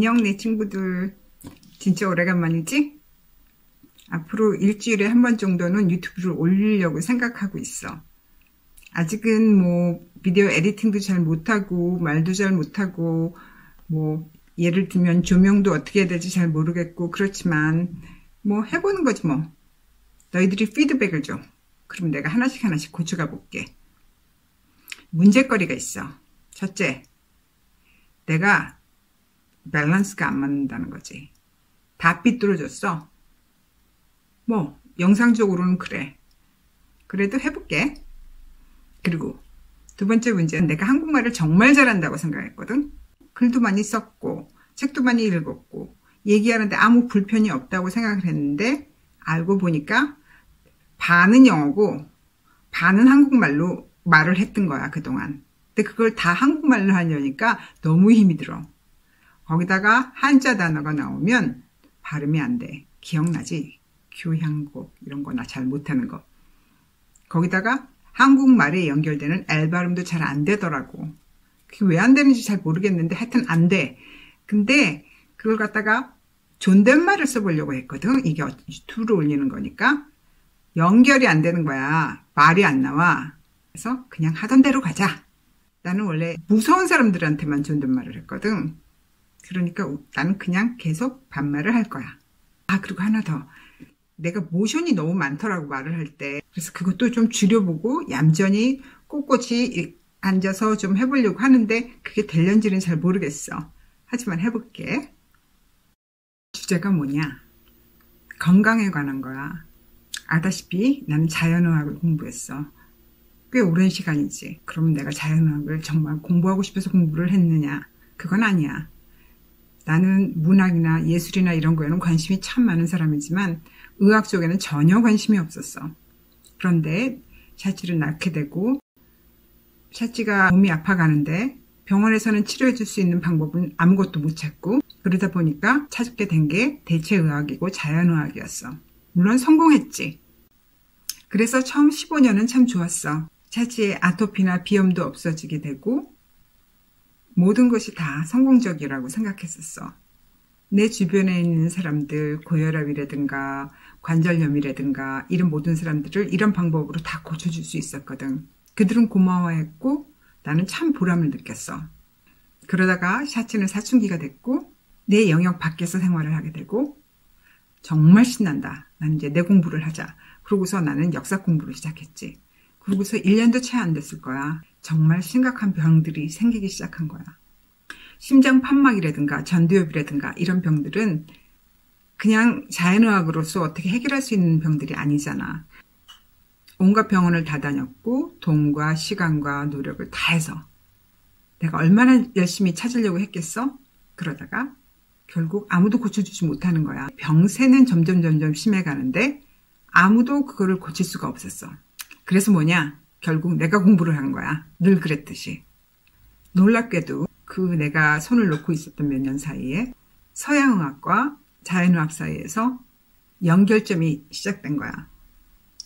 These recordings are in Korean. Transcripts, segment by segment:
안녕 내 친구들. 진짜 오래간만이지? 앞으로 일주일에 한 번 정도는 유튜브를 올리려고 생각하고 있어. 아직은 뭐 비디오 에디팅도 잘 못하고 말도 잘 못하고 뭐 예를 들면 조명도 어떻게 해야 될지 잘 모르겠고 그렇지만 뭐 해보는 거지 뭐. 너희들이 피드백을 줘. 그럼 내가 하나씩 고쳐가 볼게. 문제거리가 있어. 첫째, 내가 밸런스가 안 맞는다는 거지. 다 삐뚤어졌어. 뭐 영상적으로는 그래. 그래도 해볼게. 그리고 두 번째 문제는 내가 한국말을 정말 잘한다고 생각했거든. 글도 많이 썼고 책도 많이 읽었고 얘기하는데 아무 불편이 없다고 생각을 했는데 알고 보니까 반은 영어고 반은 한국말로 말을 했던 거야 그동안. 근데 그걸 다 한국말로 하려니까 너무 힘이 들어. 거기다가 한자 단어가 나오면 발음이 안 돼. 기억나지? 교향곡 이런 거 나 잘 못하는 거. 거기다가 한국말에 연결되는 L 발음도 잘 안 되더라고. 그게 왜 안 되는지 잘 모르겠는데 하여튼 안 돼. 근데 그걸 갖다가 존댓말을 써보려고 했거든. 이게 유튜브로 올리는 거니까. 연결이 안 되는 거야. 말이 안 나와. 그래서 그냥 하던 대로 가자. 나는 원래 무서운 사람들한테만 존댓말을 했거든. 그러니까 나는 그냥 계속 반말을 할 거야. 아, 그리고 하나 더. 내가 모션이 너무 많더라고 말을 할 때. 그래서 그것도 좀 줄여보고 얌전히 꼿꼿이 앉아서 좀 해보려고 하는데 그게 될런지는 잘 모르겠어. 하지만 해볼게. 주제가 뭐냐? 건강에 관한 거야. 알다시피 나는 자연의학을 공부했어. 꽤 오랜 시간이지. 그럼 내가 자연의학을 정말 공부하고 싶어서 공부를 했느냐? 그건 아니야. 나는 문학이나 예술이나 이런 거에는 관심이 참 많은 사람이지만 의학 쪽에는 전혀 관심이 없었어. 그런데 샤찌를 낳게 되고 샤찌가 몸이 아파가는데 병원에서는 치료해 줄 수 있는 방법은 아무것도 못 찾고 그러다 보니까 찾게 된 게 대체의학이고 자연의학이었어. 물론 성공했지. 그래서 처음 15년은 참 좋았어. 샤찌의 아토피나 비염도 없어지게 되고 모든 것이 다 성공적이라고 생각했었어. 내 주변에 있는 사람들, 고혈압이라든가 관절염이라든가 이런 모든 사람들을 이런 방법으로 다 고쳐줄 수 있었거든. 그들은 고마워했고 나는 참 보람을 느꼈어. 그러다가 샤츠는 사춘기가 됐고 내 영역 밖에서 생활을 하게 되고 정말 신난다. 나는 이제 내 공부를 하자. 그러고서 나는 역사 공부를 시작했지. 그러고서 1년도 채 안 됐을 거야. 정말 심각한 병들이 생기기 시작한 거야. 심장판막이라든가 전두엽이라든가 이런 병들은 그냥 자연의학으로서 어떻게 해결할 수 있는 병들이 아니잖아. 온갖 병원을 다 다녔고 돈과 시간과 노력을 다해서 내가 얼마나 열심히 찾으려고 했겠어? 그러다가 결국 아무도 고쳐주지 못하는 거야. 병세는 점점 심해가는데 아무도 그거를 고칠 수가 없었어. 그래서 뭐냐? 결국 내가 공부를 한 거야. 늘 그랬듯이. 놀랍게도 그 내가 손을 놓고 있었던 몇 년 사이에 서양의학과 자연의학 사이에서 연결점이 시작된 거야.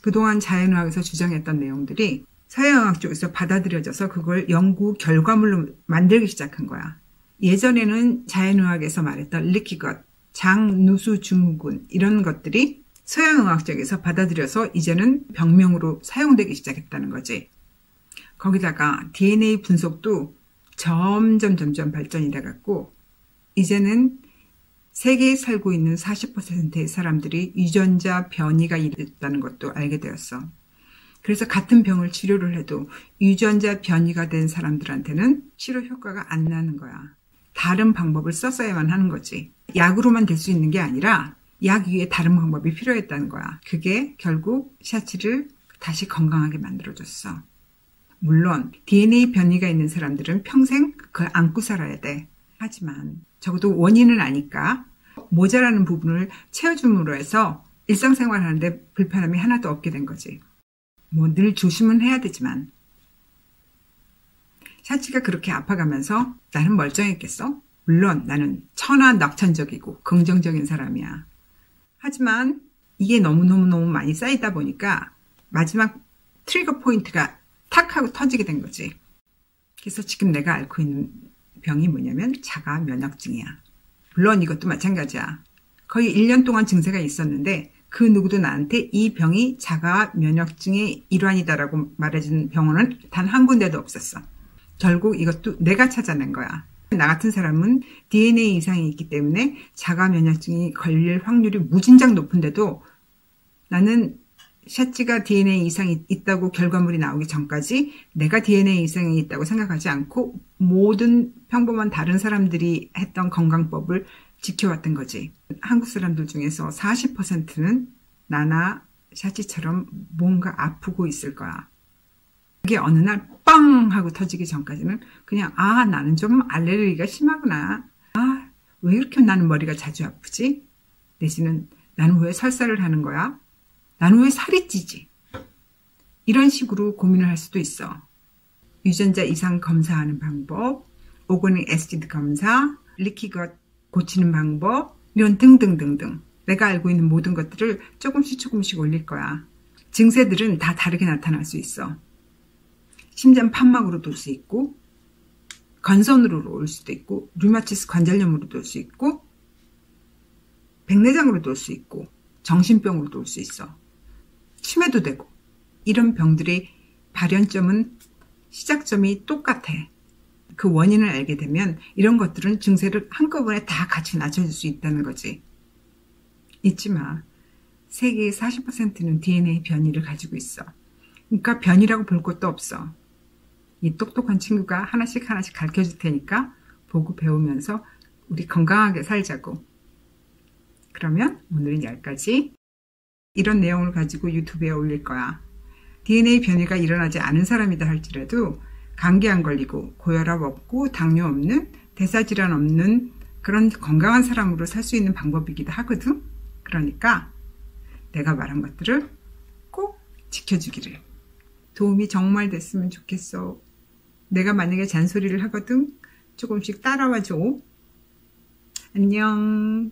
그동안 자연의학에서 주장했던 내용들이 서양의학 쪽에서 받아들여져서 그걸 연구 결과물로 만들기 시작한 거야. 예전에는 자연의학에서 말했던 리키것, 장누수 증후군 이런 것들이 서양의학 쪽에서 받아들여서 이제는 병명으로 사용되기 시작했다는 거지. 거기다가 DNA 분석도 점점 발전이 돼갖고 이제는 세계에 살고 있는 40%의 사람들이 유전자 변이가 일어났다는 것도 알게 되었어. 그래서 같은 병을 치료를 해도 유전자 변이가 된 사람들한테는 치료 효과가 안 나는 거야. 다른 방법을 썼어야만 하는 거지. 약으로만 될 수 있는 게 아니라 약 위에 다른 방법이 필요했다는 거야. 그게 결국 샤치를 다시 건강하게 만들어줬어. 물론 DNA 변이가 있는 사람들은 평생 그걸 안고 살아야 돼. 하지만 적어도 원인은 아니까 모자라는 부분을 채워줌으로 해서 일상생활 하는데 불편함이 하나도 없게 된 거지. 뭐 늘 조심은 해야 되지만 샤치가 그렇게 아파가면서 나는 멀쩡했겠어? 물론 나는 천하낙천적이고 긍정적인 사람이야. 하지만 이게 너무너무 많이 쌓이다 보니까 마지막 트리거 포인트가 탁 하고 터지게 된 거지. 그래서 지금 내가 앓고 있는 병이 뭐냐면 자가 면역증이야. 물론 이것도 마찬가지야. 거의 1년 동안 증세가 있었는데 그 누구도 나한테 이 병이 자가 면역증의 일환이다라고 말해준 병원은 단 한 군데도 없었어. 결국 이것도 내가 찾아낸 거야. 나 같은 사람은 DNA 이상이 있기 때문에 자가 면역증이 걸릴 확률이 무진장 높은데도 나는 샷지가 DNA 이상이 있다고 결과물이 나오기 전까지 내가 DNA 이상이 있다고 생각하지 않고 모든 평범한 다른 사람들이 했던 건강법을 지켜왔던 거지. 한국 사람들 중에서 40%는 나나 샷지처럼 뭔가 아프고 있을 거야. 그게 어느 날 빵 하고 터지기 전까지는 그냥 나는 좀 알레르기가 심하구나. 왜 이렇게 나는 머리가 자주 아프지? 내지는 나는 왜 설사를 하는 거야? 나는 왜 살이 찌지? 이런 식으로 고민을 할 수도 있어. 유전자 이상 검사하는 방법, 오거닉 애시드 검사, 리키것 고치는 방법, 이런 등등등등. 내가 알고 있는 모든 것들을 조금씩 올릴 거야. 증세들은 다 다르게 나타날 수 있어. 심장 판막으로 돌 수 있고, 건선으로 올 수도 있고, 류마티스 관절염으로 돌 수 있고, 백내장으로 돌 수 있고, 정신병으로 돌 수 있어. 치매도 되고. 이런 병들의 발현점은 시작점이 똑같아. 그 원인을 알게 되면 이런 것들은 증세를 한꺼번에 다 같이 낮춰줄 수 있다는 거지. 잊지 마. 세계의 40%는 DNA 변이를 가지고 있어. 그러니까 변이라고 볼 것도 없어. 이 똑똑한 친구가 하나씩 가르쳐줄 테니까 보고 배우면서 우리 건강하게 살자고. 그러면 오늘은 여기까지. 이런 내용을 가지고 유튜브에 올릴 거야. DNA 변이가 일어나지 않은 사람이다 할지라도 감기 안 걸리고 고혈압 없고 당뇨 없는 대사질환 없는 그런 건강한 사람으로 살 수 있는 방법이기도 하거든. 그러니까 내가 말한 것들을 꼭 지켜주기를. 도움이 정말 됐으면 좋겠어. 내가 만약에 잔소리를 하거든 조금씩 따라와 줘. 안녕.